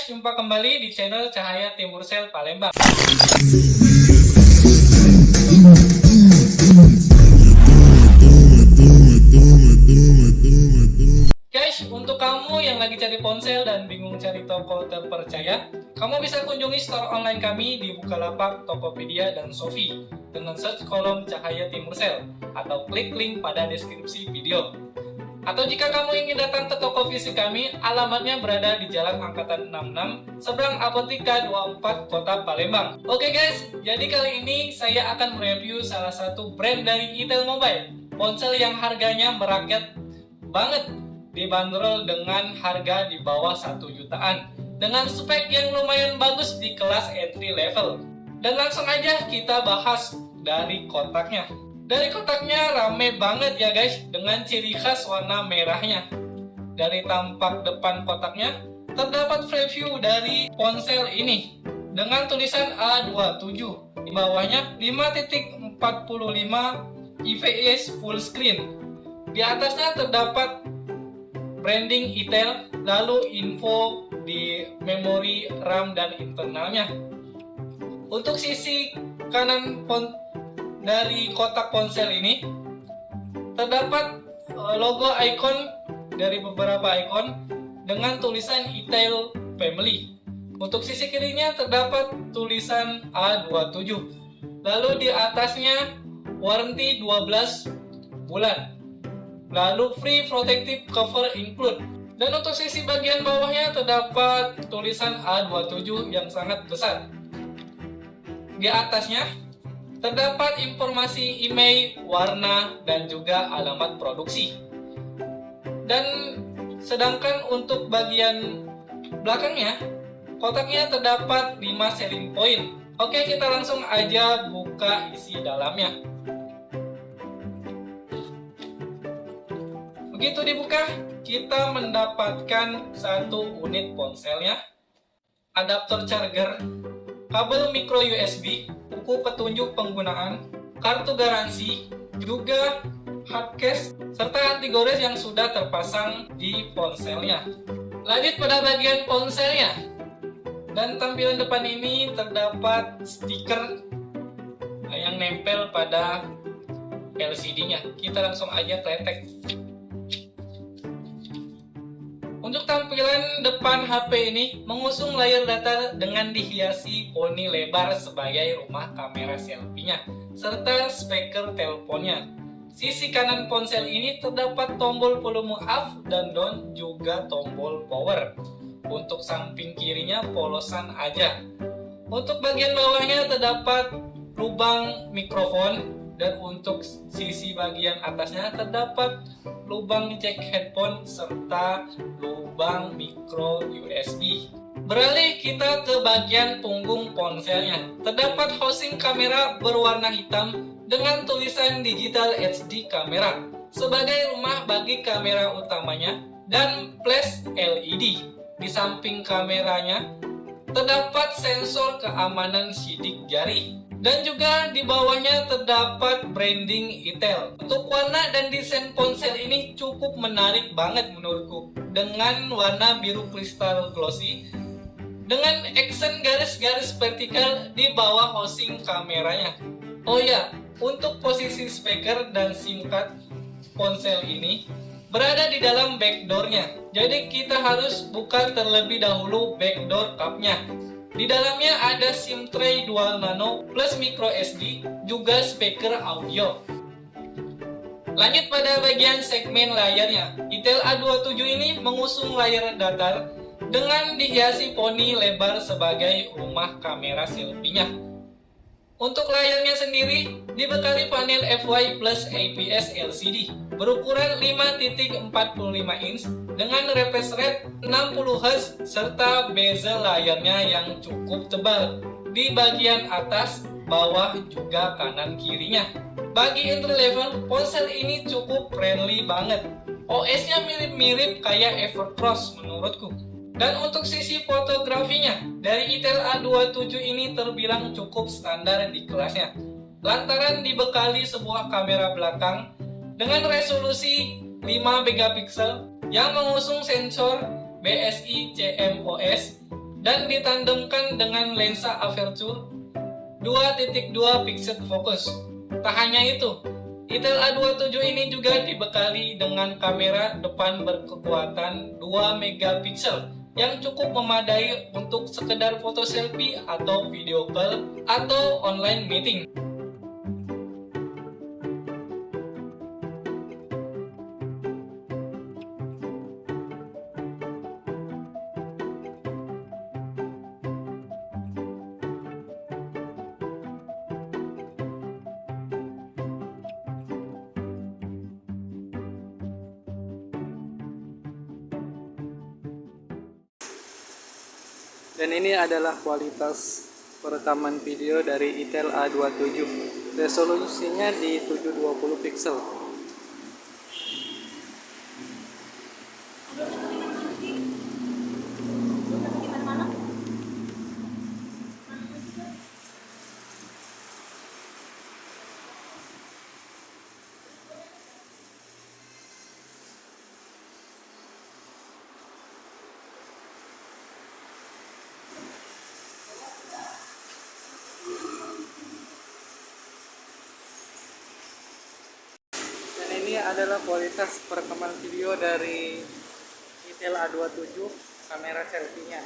guys, jumpa kembali di channel Cahaya Timursel Palembang. Guys, untuk kamu yang lagi cari ponsel dan bingung cari toko terpercaya, kamu bisa kunjungi store online kami di Bukalapak, Tokopedia, dan Shopee dengan search kolom Cahaya Timursel atau klik link pada deskripsi video. Atau jika kamu ingin datang ke toko fisik kami, alamatnya berada di Jalan Angkatan 66, seberang Apotika 24, Kota Palembang. Oke guys, jadi kali ini saya akan mereview salah satu brand dari Itel Mobile. Ponsel yang harganya merakyat banget, dibanderol dengan harga di bawah 1 jutaan. Dengan spek yang lumayan bagus di kelas entry level. Dan langsung aja kita bahas dari kotaknya. Dari kotaknya rame banget ya guys, dengan ciri khas warna merahnya. Dari tampak depan kotaknya, terdapat preview dari ponsel ini dengan tulisan A27. Di bawahnya 5.45 IPS full screen. Di atasnya terdapat branding Itel, lalu info di memori RAM dan internalnya. Untuk sisi kanan dari kotak ponsel ini terdapat logo icon dari beberapa icon dengan tulisan Itel Family. Untuk sisi kirinya terdapat tulisan A27. Lalu di atasnya warranty 12 bulan. Lalu free protective cover include. Dan untuk sisi bagian bawahnya terdapat tulisan A27 yang sangat besar. Di atasnya terdapat informasi email, warna, dan juga alamat produksi. Dan sedangkan untuk bagian belakangnya, kotaknya terdapat 5 selling point. Oke, kita langsung aja buka isi dalamnya. Begitu dibuka, kita mendapatkan satu unit ponselnya, adaptor charger, kabel micro USB, buku petunjuk penggunaan, kartu garansi, juga hard case, serta anti gores yang sudah terpasang di ponselnya. Lanjut pada bagian ponselnya. Dan tampilan depan ini terdapat stiker yang nempel pada LCD-nya. Kita langsung aja kletek. Untuk tampilan depan HP ini mengusung layar datar dengan dihiasi poni lebar sebagai rumah kamera selfie-nya serta speaker teleponnya. Sisi kanan ponsel ini terdapat tombol volume up dan down juga tombol power. Untuk samping kirinya polosan aja. Untuk bagian bawahnya terdapat lubang mikrofon. Dan untuk sisi bagian atasnya terdapat lubang jack headphone serta lubang micro USB. Beralih kita ke bagian punggung ponselnya. Terdapat housing kamera berwarna hitam dengan tulisan digital HD kamera sebagai rumah bagi kamera utamanya dan flash LED. Di samping kameranya terdapat sensor keamanan sidik jari. Dan juga di bawahnya terdapat branding Itel. Untuk warna dan desain ponsel ini cukup menarik banget menurutku. Dengan warna biru kristal glossy dengan accent garis-garis vertikal di bawah housing kameranya. Oh ya, untuk posisi speaker dan SIM card ponsel ini berada di dalam backdoor-nya. Jadi kita harus buka terlebih dahulu backdoor cup-nya. Di dalamnya ada SIM tray dual nano plus micro SD, juga speaker audio. Lanjut pada bagian segmen layarnya. Itel A27 ini mengusung layar datar dengan dihiasi poni lebar sebagai rumah kamera selfie-nya. Untuk layarnya sendiri dibekali panel FY plus IPS LCD berukuran 5.45 inch dengan refresh rate 60 Hz serta bezel layarnya yang cukup tebal di bagian atas, bawah, juga kanan kirinya. Bagi entry level, ponsel ini cukup friendly banget. OS-nya mirip-mirip kayak Evercross menurutku. Dan untuk sisi fotografinya, dari Itel A27 ini terbilang cukup standar di kelasnya. Lantaran dibekali sebuah kamera belakang dengan resolusi 5 megapiksel yang mengusung sensor BSI CMOS dan ditandemkan dengan lensa aperture 2.2 pixel fokus. Tak hanya itu, Itel A27 ini juga dibekali dengan kamera depan berkekuatan 2 megapiksel yang cukup memadai untuk sekedar foto selfie atau video call atau online meeting. Dan ini adalah kualitas perekaman video dari Itel A27. Resolusinya di 720 pixel. Ini adalah kualitas perekaman video dari Itel A27 kamera selfie-nya.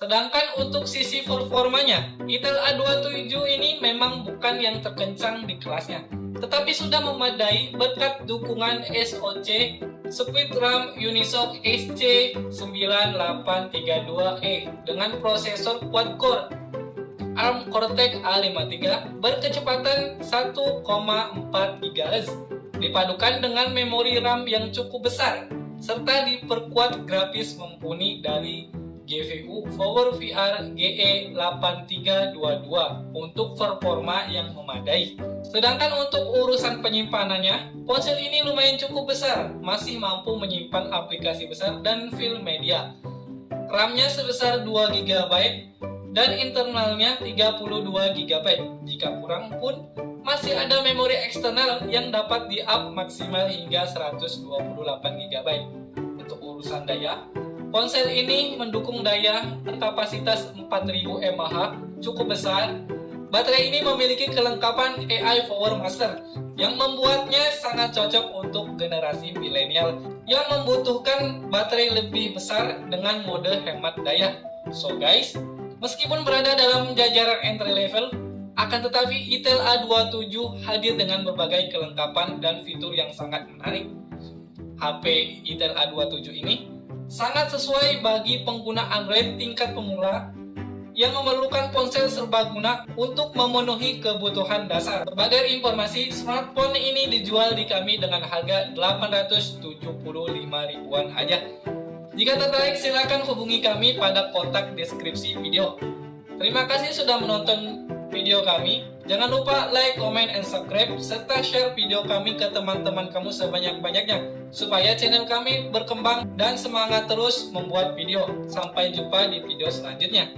Sedangkan untuk sisi performanya, Itel A27 ini memang bukan yang terkencang di kelasnya, tetapi sudah memadai berkat dukungan SoC Speed RAM Unisoc SC9832E dengan prosesor quad-core ARM Cortex A53 berkecepatan 1,4 GHz, dipadukan dengan memori RAM yang cukup besar, serta diperkuat grafis mumpuni dari GPU PowerVR GE8322 untuk performa yang memadai. Sedangkan untuk urusan penyimpanannya, ponsel ini lumayan cukup besar, masih mampu menyimpan aplikasi besar dan file media. RAM-nya sebesar 2 GB dan internalnya 32 GB. Jika kurang pun masih ada memori eksternal yang dapat di-up maksimal hingga 128 GB. Untuk urusan daya, ponsel ini mendukung daya kapasitas 4000 mAh cukup besar. Baterai ini memiliki kelengkapan AI Power Master yang membuatnya sangat cocok untuk generasi milenial yang membutuhkan baterai lebih besar dengan mode hemat daya. So guys, meskipun berada dalam jajaran entry level, akan tetapi Itel A27 hadir dengan berbagai kelengkapan dan fitur yang sangat menarik. HP Itel A27 ini sangat sesuai bagi pengguna Android tingkat pemula yang memerlukan ponsel serbaguna untuk memenuhi kebutuhan dasar. Sebagai informasi, smartphone ini dijual di kami dengan harga 875 ribuan aja. Jika tertarik, silakan hubungi kami pada kotak deskripsi video. Terima kasih sudah menonton video kami. Jangan lupa like, comment, and subscribe, serta share video kami ke teman-teman kamu sebanyak-banyaknya, supaya channel kami berkembang dan semangat terus membuat video. Sampai jumpa di video selanjutnya.